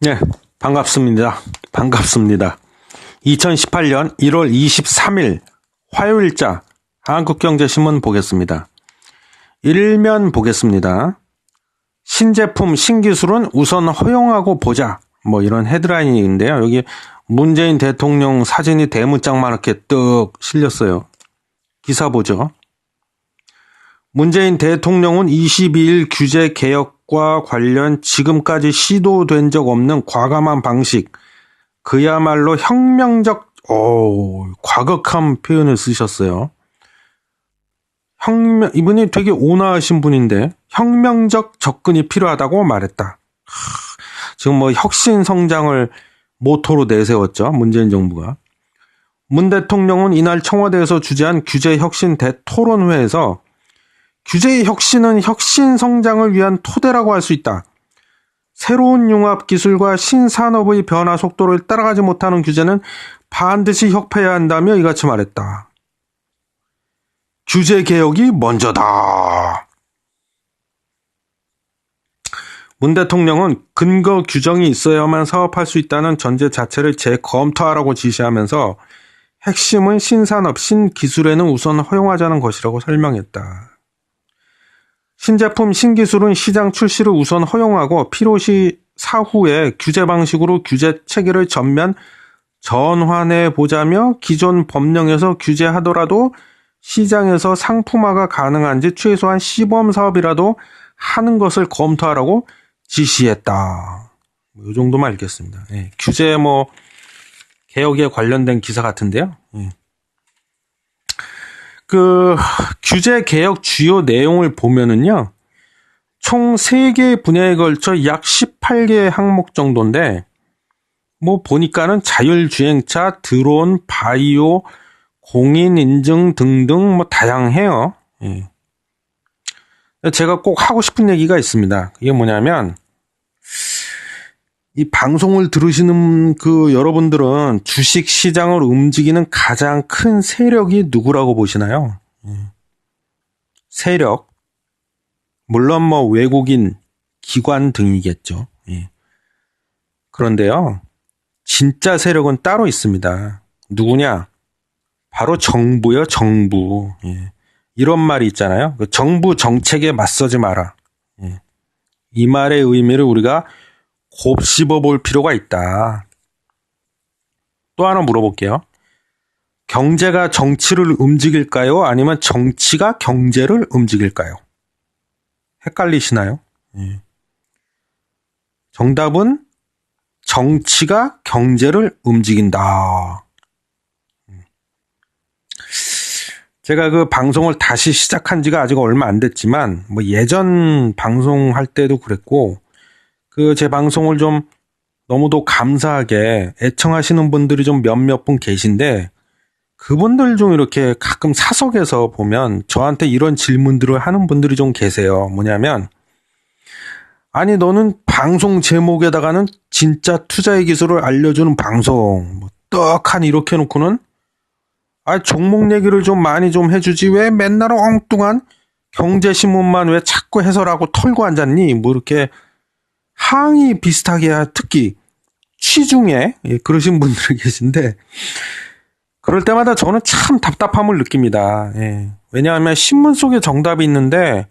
네, 반갑습니다. 반갑습니다. 2018년 1월 23일 화요일자 한국경제신문 보겠습니다. 일면 보겠습니다. 신제품, 신기술은 우선 허용하고 보자. 뭐 이런 헤드라인인데요. 여기 문재인 대통령 사진이 대문짝만하게 뜩 실렸어요. 기사 보죠. 문재인 대통령은 22일 규제 개혁과 관련 지금까지 시도된 적 없는 과감한 방식, 그야말로 혁명적, 과격한 표현을 쓰셨어요. 이분이 되게 온화하신 분인데 혁명적 접근이 필요하다고 말했다. 지금 뭐 혁신 성장을 모토로 내세웠죠. 문재인 정부가. 문 대통령은 이날 청와대에서 주재한 규제혁신 대토론회에서 규제의 혁신은 혁신 성장을 위한 토대라고 할 수 있다. 새로운 융합 기술과 신산업의 변화 속도를 따라가지 못하는 규제는 반드시 혁파해야 한다며 이같이 말했다. 규제 개혁이 먼저다. 문 대통령은 근거 규정이 있어야만 사업할 수 있다는 전제 자체를 재검토하라고 지시하면서 핵심은 신산업, 신기술에는 우선 허용하자는 것이라고 설명했다. 신제품, 신기술은 시장 출시를 우선 허용하고 필요시 사후에 규제 방식으로 규제 체계를 전면 전환해 보자며 기존 법령에서 규제하더라도 시장에서 상품화가 가능한지 최소한 시범 사업이라도 하는 것을 검토하라고 지시했다. 이 정도만 읽겠습니다. 예, 규제 개혁에 관련된 기사 같은데요. 예. 규제 개혁 주요 내용을 보면은요, 총 3개 분야에 걸쳐 약 18개 항목 정도인데, 보니까는 자율주행차, 드론, 바이오, 공인인증 등등 다양해요. 예. 제가 꼭 하고 싶은 얘기가 있습니다. 이게 뭐냐면, 이 방송을 들으시는 여러분들은 주식 시장을 움직이는 가장 큰 세력이 누구라고 보시나요? 세력. 물론 외국인, 기관 등이겠죠. 그런데요, 진짜 세력은 따로 있습니다. 누구냐? 바로 정부요, 정부. 이런 말이 있잖아요. 정부 정책에 맞서지 마라. 이 말의 의미를 우리가 곱씹어 볼 필요가 있다. 또 하나 물어볼게요. 경제가 정치를 움직일까요? 아니면 정치가 경제를 움직일까요? 헷갈리시나요? 정답은 정치가 경제를 움직인다. 제가 방송을 다시 시작한 지가 아직 얼마 안 됐지만, 예전 방송할 때도 그랬고, 제 방송을 좀 너무도 감사하게 애청하시는 분들이 좀 몇몇 분 계신데, 그분들 좀 이렇게 가끔 사석에서 보면 저한테 이런 질문들을 하는 분들이 좀 계세요. 뭐냐면, 아니, 너는 방송 제목에다가는 진짜 투자의 기술을 알려주는 방송, 떡하니 이렇게 놓고는, 종목 얘기를 좀 많이 좀 해주지, 왜 맨날 엉뚱한 경제신문만 왜 자꾸 해설하고 털고 앉았니? 이렇게 항의 비슷하게, 특히 취중에 그러신 분들이 계신데, 그럴 때마다 저는 참 답답함을 느낍니다. 왜냐하면 신문 속에 정답이 있는데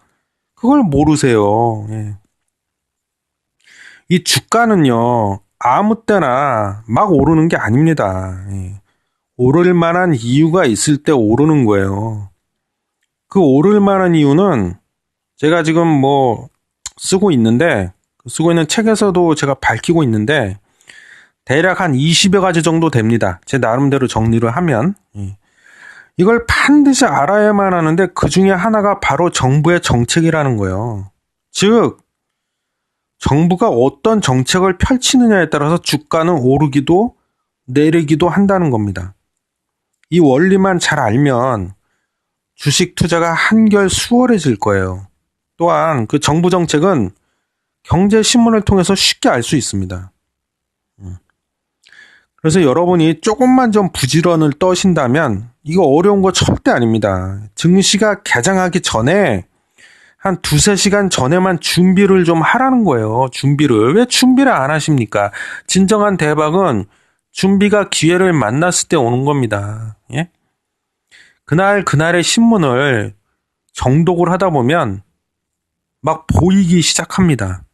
그걸 모르세요. 이 주가는요, 아무 때나 막 오르는 게 아닙니다. 오를 만한 이유가 있을 때 오르는 거예요. 그 오를 만한 이유는 제가 지금 쓰고 있는 책에서도 제가 밝히고 있는데, 대략 한 20여 가지 정도 됩니다. 제 나름대로 정리를 하면. 이걸 반드시 알아야만 하는데 그 중에 하나가 바로 정부의 정책이라는 거예요. 즉, 정부가 어떤 정책을 펼치느냐에 따라서 주가는 오르기도 내리기도 한다는 겁니다. 이 원리만 잘 알면 주식 투자가 한결 수월해질 거예요. 또한 그 정부 정책은 경제신문을 통해서 쉽게 알 수 있습니다. 그래서 여러분이 조금만 좀 부지런을 떠신다면 이거 어려운 거 절대 아닙니다. 증시가 개장하기 전에 한 두세 시간 전에만 준비를 좀 하라는 거예요. 준비를. 왜 준비를 안 하십니까? 진정한 대박은 준비가 기회를 만났을 때 오는 겁니다. 예? 그날의 신문을 정독을 하다 보면 막 보이기 시작합니다.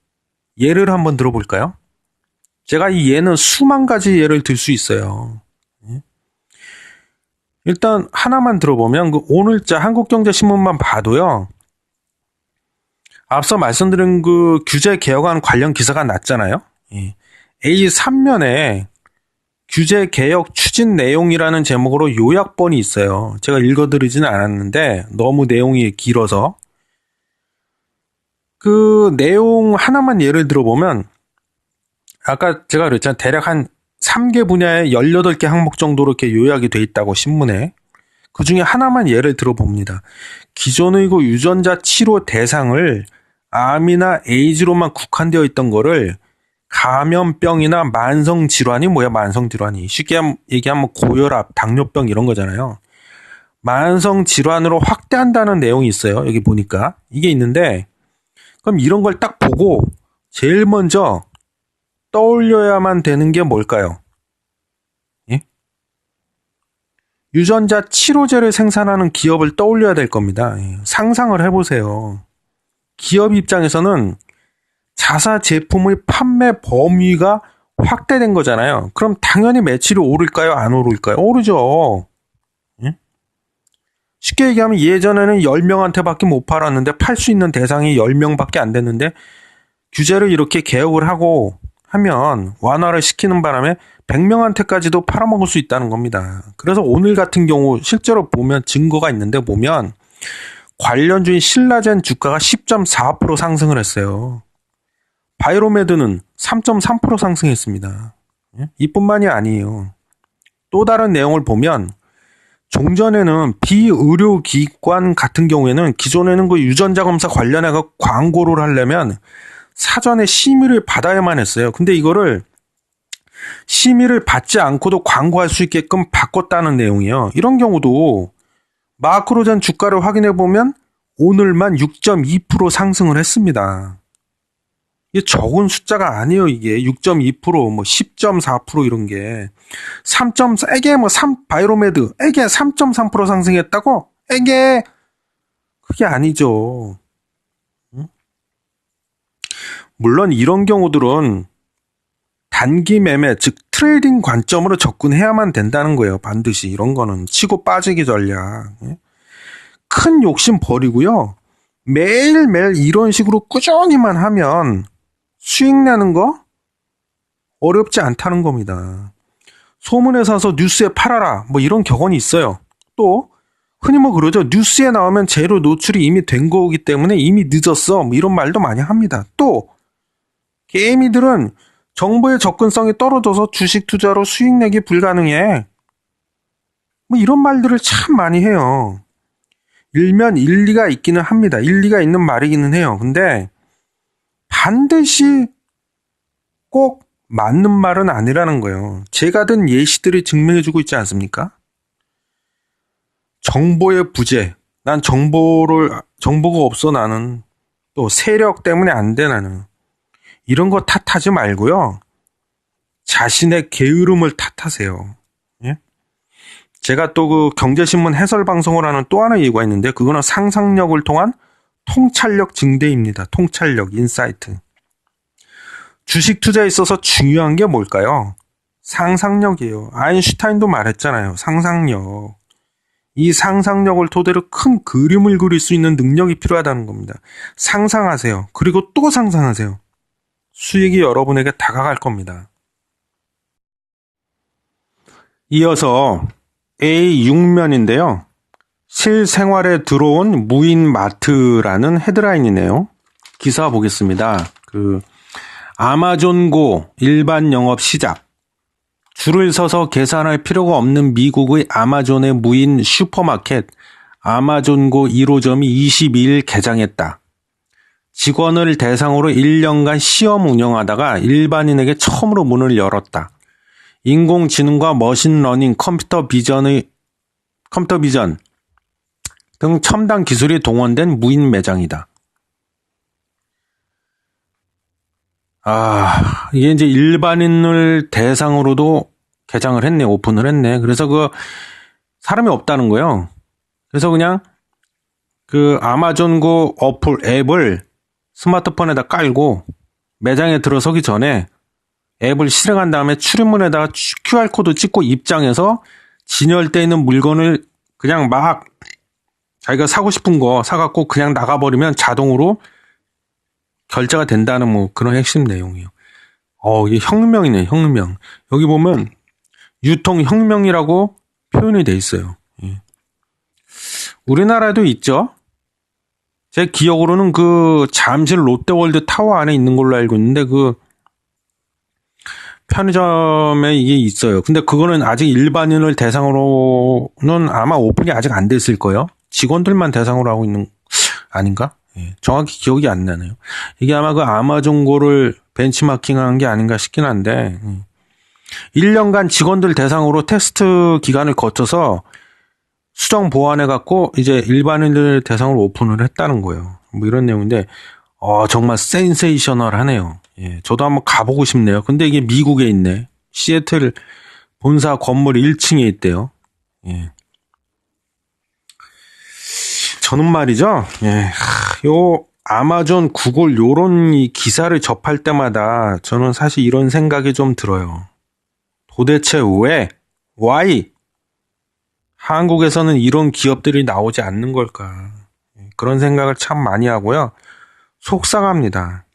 예를 한번 들어볼까요? 제가 이 예는 수만 가지 예를 들 수 있어요. 예? 일단 하나만 들어보면 그 오늘자 한국경제신문만 봐도요. 앞서 말씀드린 그 규제 개혁안 관련 기사가 났잖아요. 예. A3면에 규제 개혁 추진 내용이라는 제목으로 요약본이 있어요. 제가 읽어드리지는 않았는데 너무 내용이 길어서 그 내용 하나만 예를 들어보면 아까 제가 그랬잖아요. 대략 한 3개 분야에 18개 항목 정도로 이렇게 요약이 돼 있다고 신문에. 그 중에 하나만 예를 들어봅니다. 기존의 그 유전자 치료 대상을 암이나 에이즈로만 국한되어 있던 거를 감염병이나 만성질환이 뭐야 만성질환이. 쉽게 얘기하면 고혈압, 당뇨병 이런 거잖아요. 만성질환으로 확대한다는 내용이 있어요. 여기 보니까. 이게 있는데 그럼 이런 걸 딱 보고 제일 먼저 떠올려야만 되는 게 뭘까요? 예? 유전자 치료제를 생산하는 기업을 떠올려야 될 겁니다. 예. 상상을 해보세요. 기업 입장에서는 자사 제품의 판매 범위가 확대된 거잖아요. 그럼 당연히 매출이 오를까요? 안 오를까요? 오르죠. 예? 쉽게 얘기하면 예전에는 10명한테밖에 못 팔았는데 팔 수 있는 대상이 10명밖에 안 됐는데 규제를 이렇게 개혁을 하고 하면 완화를 시키는 바람에 100명한테까지도 팔아먹을 수 있다는 겁니다. 그래서 오늘 같은 경우 실제로 보면 증거가 있는데 보면 관련주인 신라젠 주가가 10.4% 상승을 했어요. 바이로메드는 3.3% 상승했습니다. 이뿐만이 아니에요. 또 다른 내용을 보면 종전에는 비의료기관 같은 경우에는 기존에는 그 유전자 검사 관련해 광고를 하려면 사전에 심의를 받아야만 했어요. 근데 이거를 심의를 받지 않고도 광고할 수 있게끔 바꿨다는 내용이에요. 이런 경우도 마크로젠 주가를 확인해 보면 오늘만 6.2% 상승을 했습니다. 이게 적은 숫자가 아니에요. 이게 6.2%, 뭐 10.4% 이런 게 3.4 에게 뭐 3 바이로메드 에게 3.3% 상승했다고? 에게 그게 아니죠. 물론 이런 경우들은 단기 매매, 즉 트레이딩 관점으로 접근해야만 된다는 거예요. 반드시 이런 거는 치고 빠지기 전략. 큰 욕심 버리고요. 매일매일 이런 식으로 꾸준히만 하면 수익 내는 거 어렵지 않다는 겁니다. 소문에 사서 뉴스에 팔아라 뭐 이런 격언이 있어요. 또 흔히 뭐 그러죠. 뉴스에 나오면 재료 노출이 이미 된 거기 때문에 이미 늦었어 뭐 이런 말도 많이 합니다. 또 개미들은 정보의 접근성이 떨어져서 주식 투자로 수익 내기 불가능해. 뭐 이런 말들을 참 많이 해요. 일면 일리가 있기는 합니다. 일리가 있는 말이기는 해요. 근데 반드시 꼭 맞는 말은 아니라는 거예요. 제가 든 예시들이 증명해주고 있지 않습니까? 정보의 부재. 난 정보가 없어 나는. 또 세력 때문에 안 돼 나는. 이런 거 탓하지 말고요. 자신의 게으름을 탓하세요. 예? 제가 또 그 경제신문 해설 방송을 하는 또 하나의 이유가 있는데 그거는 상상력을 통한 통찰력 증대입니다. 통찰력, 인사이트. 주식 투자에 있어서 중요한 게 뭘까요? 상상력이에요. 아인슈타인도 말했잖아요. 상상력. 이 상상력을 토대로 큰 그림을 그릴 수 있는 능력이 필요하다는 겁니다. 상상하세요. 그리고 또 상상하세요. 수익이 여러분에게 다가갈 겁니다. 이어서 A6면인데요. 실생활에 들어온 무인마트라는 헤드라인이네요. 기사 보겠습니다. 아마존고 일반 영업 시작. 줄을 서서 계산할 필요가 없는 미국의 아마존의 무인 슈퍼마켓 아마존고 1호점이 22일 개장했다. 직원을 대상으로 1년간 시험 운영하다가 일반인에게 처음으로 문을 열었다. 인공지능과 머신러닝, 컴퓨터 비전 등 첨단 기술이 동원된 무인 매장이다. 이게 이제 일반인을 대상으로도 개장을 했네, 오픈을 했네. 그래서 사람이 없다는 거예요. 그래서 그냥 아마존고 어플 앱을 스마트폰에다 깔고 매장에 들어서기 전에 앱을 실행한 다음에 출입문에다가 QR코드 찍고 입장해서 진열돼 있는 물건을 그냥 막 자기가 사고 싶은 거 사갖고 그냥 나가버리면 자동으로 결제가 된다는 그런 핵심 내용이에요. 이게 혁명이네, 혁명. 여기 보면 유통혁명이라고 표현이 돼 있어요. 예. 우리나라에도 있죠. 제 기억으로는 잠실 롯데월드 타워 안에 있는 걸로 알고 있는데 편의점에 이게 있어요. 근데 그거는 아직 일반인을 대상으로는 아마 오픈이 아직 안 됐을 거예요. 직원들만 대상으로 하고 있는 아닌가? 예, 정확히 기억이 안 나네요. 이게 아마 아마존고를 벤치마킹한 게 아닌가 싶긴 한데 1년간 직원들 대상으로 테스트 기간을 거쳐서 수정 보완해갖고 이제 일반인들 대상으로 오픈을 했다는 거예요. 이런 내용인데 정말 센세이셔널하네요. 예, 저도 한번 가보고 싶네요. 근데 이게 미국에 있네. 시애틀 본사 건물 1층에 있대요. 예. 저는 말이죠. 예. 요 아마존, 구글 요런 이 기사를 접할 때마다 저는 사실 이런 생각이 좀 들어요. 도대체 왜, why 한국에서는 이런 기업들이 나오지 않는 걸까? 그런 생각을 참 많이 하고요. 속상합니다.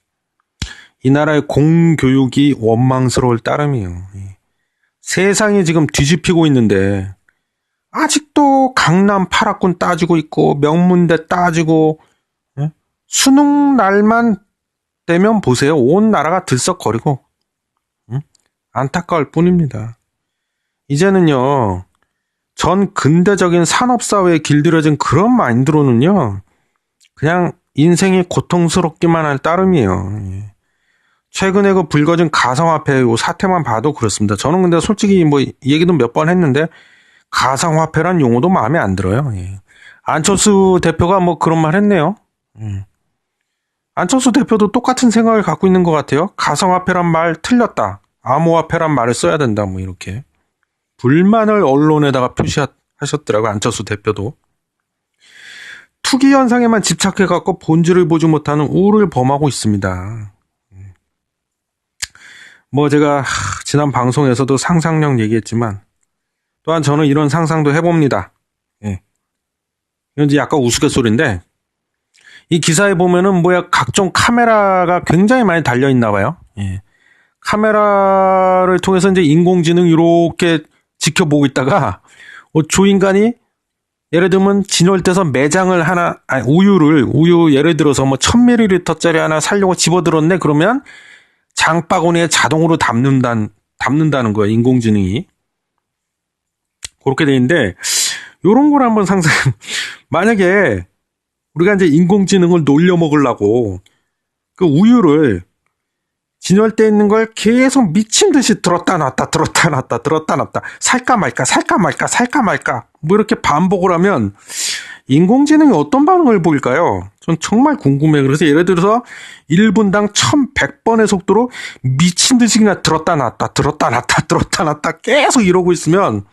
이 나라의 공교육이 원망스러울 따름이에요. 세상이 지금 뒤집히고 있는데 아직도 강남 8학군 따지고 있고 명문대 따지고 수능 날만 되면 보세요. 온 나라가 들썩거리고 안타까울 뿐입니다. 이제는요. 전 근대적인 산업사회에 길들여진 그런 마인드로는요. 그냥 인생이 고통스럽기만 할 따름이에요. 최근에 불거진 가상화폐 사태만 봐도 그렇습니다. 저는 근데 솔직히 얘기도 몇 번 했는데 가상화폐란 용어도 마음에 안 들어요. 안철수 대표가 그런 말 했네요. 안철수 대표도 똑같은 생각을 갖고 있는 것 같아요. 가상화폐란 말 틀렸다. 암호화폐란 말을 써야 된다. 이렇게. 불만을 언론에다가 표시하셨더라고요. 안철수 대표도. 투기 현상에만 집착해갖고 본질을 보지 못하는 우를 범하고 있습니다. 제가 지난 방송에서도 상상력 얘기했지만 또한 저는 이런 상상도 해봅니다. 예. 이건 이제 약간 우스갯소리인데 이 기사에 보면은 각종 카메라가 굉장히 많이 달려있나 봐요. 예. 카메라를 통해서 이제 인공지능이 이렇게 지켜보고 있다가 조인간이 예를 들면 진열돼서 매장을 우유 예를 들어서 1000ml짜리 하나 사려고 집어들었네. 그러면 장바구니에 자동으로 담는다는 거예요. 인공지능이. 그렇게 돼 있는데 요런 걸 한번 만약에 우리가 이제 인공지능을 놀려 먹으려고 우유를 진열돼 있는 걸 계속 미친 듯이 들었다 놨다 살까 말까 이렇게 반복을 하면 인공지능이 어떤 반응을 보일까요? 전 정말 궁금해요. 그래서 예를 들어서 1분당 1100번의 속도로 미친 듯이 그냥 들었다 놨다 계속 이러고 있으면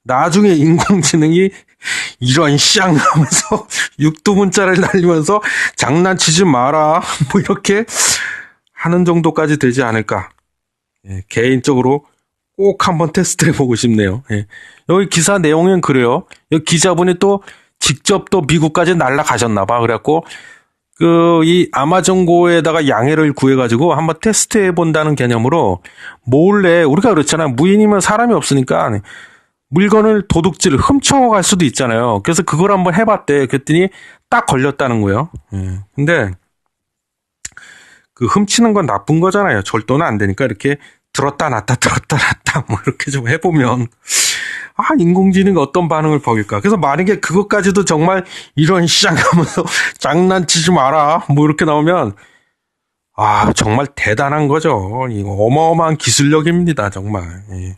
나중에 인공지능이 이런 쌍 하면서 육두문자를 날리면서 장난치지 마라 이렇게 하는 정도까지 되지 않을까. 예, 개인적으로 꼭 한번 테스트 해보고 싶네요. 예. 여기 기사 내용은 그래요. 여기 기자분이 또 직접 또 미국까지 날아가셨나봐. 그래갖고 이 아마존고에다가 양해를 구해가지고 한번 테스트 해본다는 개념으로 몰래 우리가 그렇잖아요. 무인이면 사람이 없으니까 물건을 도둑질 훔쳐갈 수도 있잖아요. 그래서 그걸 한번 해봤대. 그랬더니 딱 걸렸다는 거예요. 예. 근데 훔치는 건 나쁜 거잖아요. 절도는 안 되니까 이렇게 들었다 놨다 이렇게 좀 해보면 인공지능이 어떤 반응을 보일까. 그래서 만약에 그것까지도 정말 이런 하면서 장난치지 마라 이렇게 나오면 정말 대단한 거죠. 이거 어마어마한 기술력입니다. 정말. 예.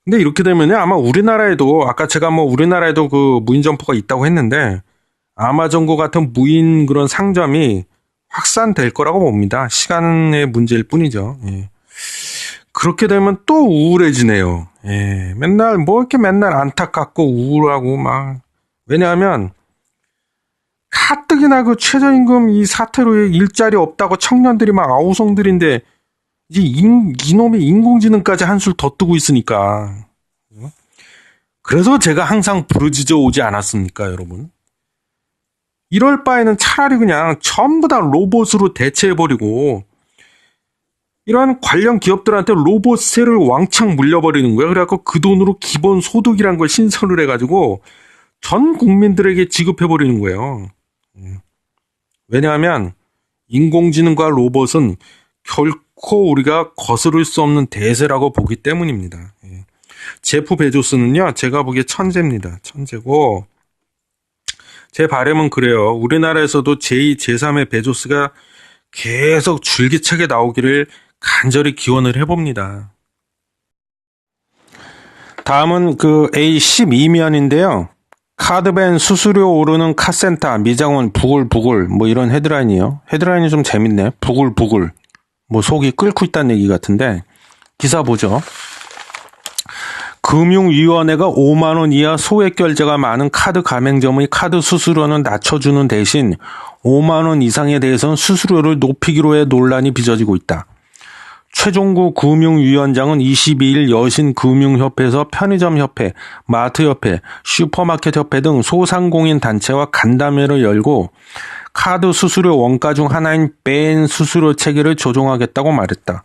근데 이렇게 되면 아마 우리나라에도 아까 제가 우리나라에도 무인 점포가 있다고 했는데 아마존고 같은 무인 그런 상점이 확산될 거라고 봅니다. 시간의 문제일 뿐이죠. 예. 그렇게 되면 또 우울해지네요. 예. 맨날 뭐 이렇게 맨날 안타깝고 우울하고 막. 왜냐하면 가뜩이나 그 최저임금 이 사태로 일자리 없다고 청년들이 막 아우성들인데 이제 이놈의 인공지능까지 한술 더 뜨고 있으니까. 그래서 제가 항상 부르짖어 오지 않았습니까, 여러분? 이럴 바에는 차라리 그냥 전부 다 로봇으로 대체해버리고 이런 관련 기업들한테 로봇세를 왕창 물려버리는 거예요. 그래갖고 그 돈으로 기본소득이란 걸 신설을 해가지고 전 국민들에게 지급해버리는 거예요. 왜냐하면 인공지능과 로봇은 결코 우리가 거스를 수 없는 대세라고 보기 때문입니다. 제프 베조스는요, 제가 보기에 천재입니다. 천재고, 제 바람은 그래요. 우리나라에서도 제2, 제3의 베조스가 계속 줄기차게 나오기를 간절히 기원을 해봅니다. 다음은 그 A12면인데요. 카드밴 수수료 오르는 카센터 미장원 부글부글 뭐 이런 헤드라인이요. 헤드라인이 좀 재밌네. 부글부글. 뭐 속이 끓고 있다는 얘기 같은데 기사 보죠. 금융위원회가 5만 원 이하 소액 결제가 많은 카드 가맹점의 카드 수수료는 낮춰주는 대신 5만 원 이상에 대해서는 수수료를 높이기로 해 논란이 빚어지고 있다. 최종구 금융위원장은 22일 여신금융협회에서 편의점협회, 마트협회, 슈퍼마켓협회 등 소상공인 단체와 간담회를 열고 카드 수수료 원가 중 하나인 밴 수수료 체계를 조정하겠다고 말했다.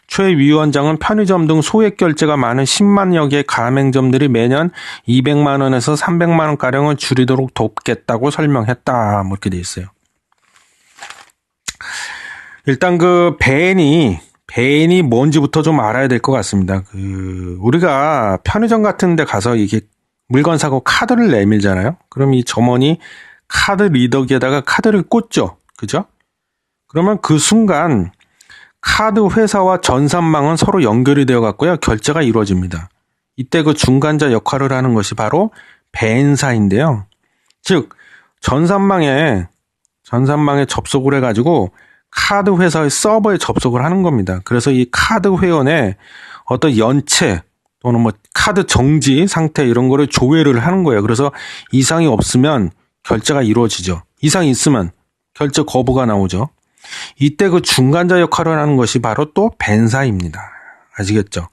최 위원장은 편의점 등 소액 결제가 많은 10만여 개 가맹점들이 매년 200만 원에서 300만 원가량을 줄이도록 돕겠다고 설명했다. 뭐 이렇게 돼 있어요. 일단 그 밴이 뭔지부터 좀 알아야 될 것 같습니다. 우리가 편의점 같은 데 가서 이게 물건 사고 카드를 내밀잖아요. 그럼 이 점원이 카드 리더기에다가 카드를 꽂죠. 그죠? 그러면 그 순간 카드 회사와 전산망은 서로 연결이 되어 갖고요. 결제가 이루어집니다. 이때 그 중간자 역할을 하는 것이 바로 밴사인데요. 즉, 전산망에 접속을 해가지고 카드 회사의 서버에 접속을 하는 겁니다. 그래서 이 카드 회원의 어떤 연체 또는 뭐 카드 정지 상태 이런 거를 조회를 하는 거예요. 그래서 이상이 없으면 결제가 이루어지죠. 이상이 있으면 결제 거부가 나오죠. 이때 그 중간자 역할을 하는 것이 바로 또 밴사입니다. 아시겠죠?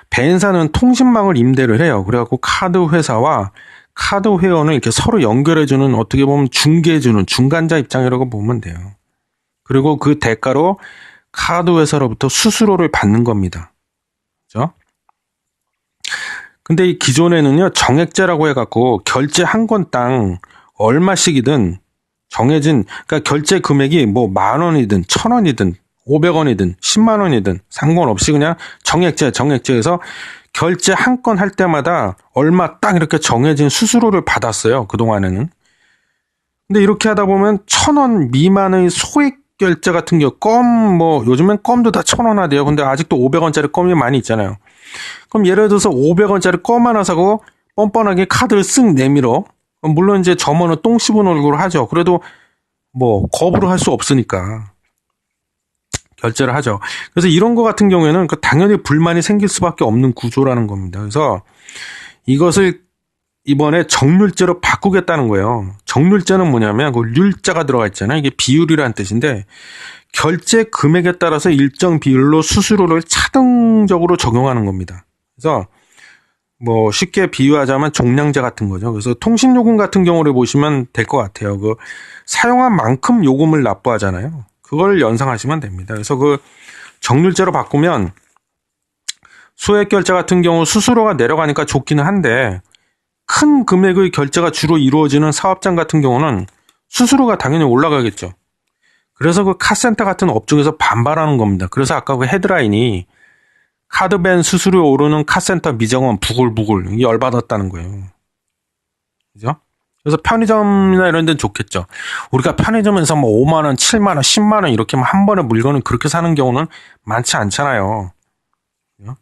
밴사는 통신망을 임대를 해요. 그래갖고 카드 회사와 카드 회원을 이렇게 서로 연결해주는 어떻게 보면 중개해주는 중간자 입장이라고 보면 돼요. 그리고 그 대가로 카드 회사로부터 수수료를 받는 겁니다. 그죠? 근데 이 기존에는요, 정액제라고 해갖고 결제 한 건당 얼마씩이든 정해진, 그러니까 결제 금액이 뭐 10,000원이든 1,000원이든 500원이든 10만 원이든 상관없이 그냥 정액제에서 결제 한 건 할 때마다 얼마 딱 이렇게 정해진 수수료를 받았어요. 그동안에는. 근데 이렇게 하다 보면 1,000원 미만의 소액 결제 같은 경우 요즘엔 껌도 다 1,000원 하대요. 근데 아직도 500원짜리 껌이 많이 있잖아요. 그럼 예를 들어서 500원짜리 껌 하나 사고 뻔뻔하게 카드를 쓱 내밀어. 물론 이제 점원은 똥 씹은 얼굴을 하죠. 그래도 뭐 거부를 할 수 없으니까 결제를 하죠. 그래서 이런 거 같은 경우에는 당연히 불만이 생길 수밖에 없는 구조라는 겁니다. 그래서 이것을 이번에 정률제로 바꾸겠다는 거예요. 정률제는 뭐냐면 그 률자가 들어가 있잖아요. 이게 비율이라는 뜻인데 결제 금액에 따라서 일정 비율로 수수료를 차등적으로 적용하는 겁니다. 그래서 뭐 쉽게 비유하자면 종량제 같은 거죠. 그래서 통신요금 같은 경우를 보시면 될 것 같아요. 그 사용한 만큼 요금을 납부하잖아요. 그걸 연상하시면 됩니다. 그래서 그 정률제로 바꾸면 소액 결제 같은 경우 수수료가 내려가니까 좋기는 한데 큰 금액의 결제가 주로 이루어지는 사업장 같은 경우는 수수료가 당연히 올라가겠죠. 그래서 그 카센터 같은 업종에서 반발하는 겁니다. 그래서 아까 그 헤드라인이 카드밴 수수료 오르는 카센터 미정원 부글부글 열받았다는 거예요. 그죠? 그래서 편의점이나 이런 데는 좋겠죠. 우리가 편의점에서 뭐 5만 원, 7만 원, 10만 원 이렇게 한 번에 물건을 그렇게 사는 경우는 많지 않잖아요. 그죠?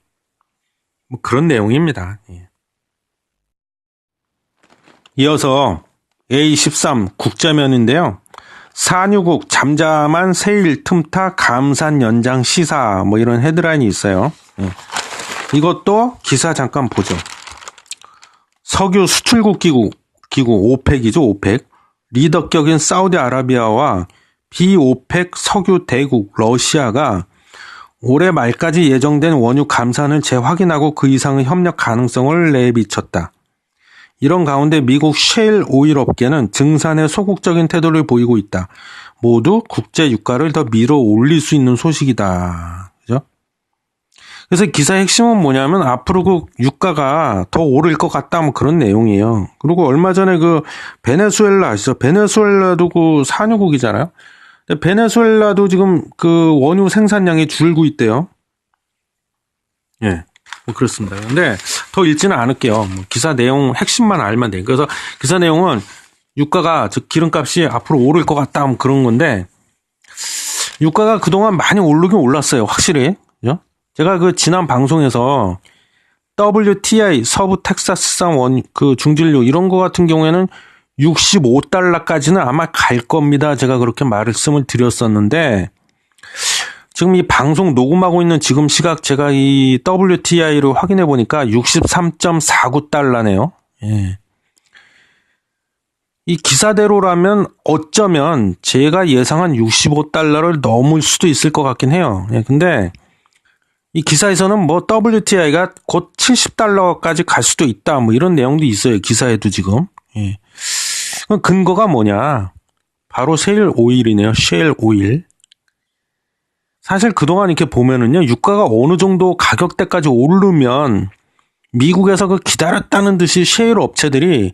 뭐 그런 내용입니다. 예. 이어서 A13 국제면인데요. 산유국 잠잠한 세일 틈타 감산 연장 시사 뭐 이런 헤드라인이 있어요. 예. 이것도 기사 잠깐 보죠. 석유 수출국 기구 오펙이죠. 오펙. 리더격인 사우디아라비아와 비오펙 석유 대국 러시아가 올해 말까지 예정된 원유 감산을 재확인하고 그 이상의 협력 가능성을 내비쳤다. 이런 가운데 미국 셰일 오일 업계는 증산에 소극적인 태도를 보이고 있다. 모두 국제 유가를 더 밀어 올릴 수 있는 소식이다. 그죠? 그래서 기사의 핵심은 뭐냐면 앞으로 그 유가가 더 오를 것 같다 뭐 그런 내용이에요. 그리고 얼마 전에 그 베네수엘라 아시죠? 베네수엘라도 그 산유국이잖아요. 베네수엘라도 지금 그 원유 생산량이 줄고 있대요. 예. 뭐 그렇습니다. 근데 더 읽지는 않을게요. 뭐 기사 내용 핵심만 알면 돼요. 그래서 기사 내용은 유가가 즉 기름값이 앞으로 오를 것 같다 뭐 그런 건데 유가가 그동안 많이 오르긴 올랐어요. 확실히. 그죠? 제가 그 지난 방송에서 WTI 서부 텍사스산 그 중진료 이런 거 같은 경우에는 65달러까지는 아마 갈 겁니다. 제가 그렇게 말씀을 드렸었는데 지금 이 방송 녹음하고 있는 지금 시각 제가 이 WTI를 확인해 보니까 63.49달러네요. 예. 이 기사대로라면 어쩌면 제가 예상한 65달러를 넘을 수도 있을 것 같긴 해요. 예. 근데 이 기사에서는 뭐 WTI가 곧 70달러까지 갈 수도 있다. 뭐 이런 내용도 있어요. 기사에도 지금. 예. 근거가 뭐냐? 바로 셰일 오일이네요. 셰일 오일. 사실 그동안 이렇게 보면은요, 유가가 어느 정도 가격대까지 오르면 미국에서 그 기다렸다는 듯이 셰일 업체들이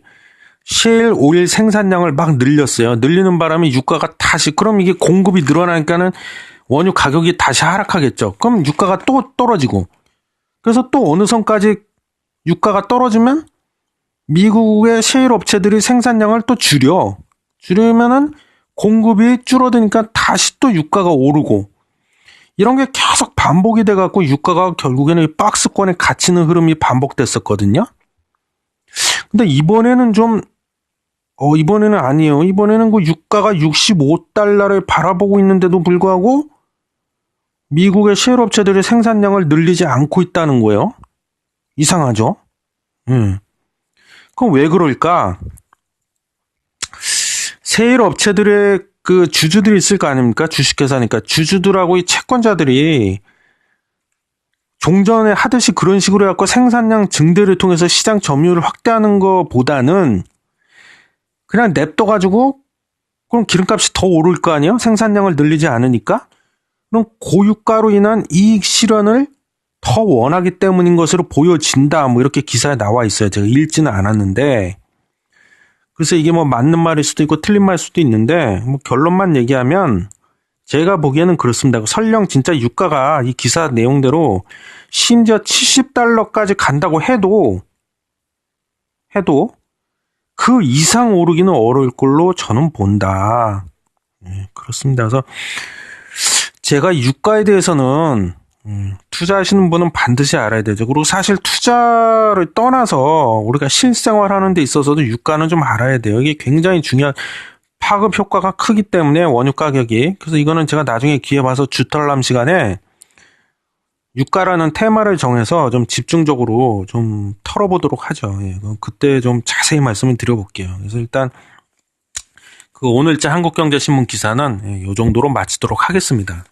셰일 오일 생산량을 막 늘렸어요. 늘리는 바람에 유가가 다시, 그럼 이게 공급이 늘어나니까는 원유 가격이 다시 하락하겠죠. 그럼 유가가 또 떨어지고. 그래서 또 어느 선까지 유가가 떨어지면 미국의 셰일 업체들이 생산량을 또 줄이면은 공급이 줄어드니까 다시 또 유가가 오르고 이런 게 계속 반복이 돼갖고 유가가 결국에는 이 박스권에 갇히는 흐름이 반복됐었거든요. 근데 이번에는 이번에는 아니에요. 이번에는 그 유가가 65달러를 바라보고 있는데도 불구하고 미국의 셰일 업체들이 생산량을 늘리지 않고 있다는 거예요. 이상하죠? 그럼 왜 그럴까? 세일 업체들의 그 주주들이 있을 거 아닙니까? 주식회사니까. 주주들하고 이 채권자들이 종전에 하듯이 그런 식으로 해갖고 생산량 증대를 통해서 시장 점유율을 확대하는 것보다는 그냥 냅둬가지고 그럼 기름값이 더 오를 거 아니에요? 생산량을 늘리지 않으니까? 그럼 고유가로 인한 이익 실현을 더 원하기 때문인 것으로 보여진다. 뭐 이렇게 기사에 나와 있어요. 제가 읽지는 않았는데. 그래서 이게 뭐 맞는 말일 수도 있고 틀린 말일 수도 있는데 뭐 결론만 얘기하면 제가 보기에는 그렇습니다. 설령 진짜 유가가 이 기사 내용대로 심지어 70달러까지 간다고 해도 그 이상 오르기는 어려울 걸로 저는 본다. 네, 그렇습니다. 그래서 제가 유가에 대해서는 투자하시는 분은 반드시 알아야 되죠. 그리고 사실 투자를 떠나서 우리가 실생활하는 데 있어서도 유가는 좀 알아야 돼요. 이게 굉장히 중요한 파급 효과가 크기 때문에 원유 가격이. 그래서 이거는 제가 나중에 기회 봐서 주털남 시간에 유가라는 테마를 정해서 좀 집중적으로 좀 털어보도록 하죠. 예, 그때 좀 자세히 말씀을 드려볼게요. 그래서 일단 그 오늘자 한국경제신문 기사는 이 정도로 마치도록 하겠습니다.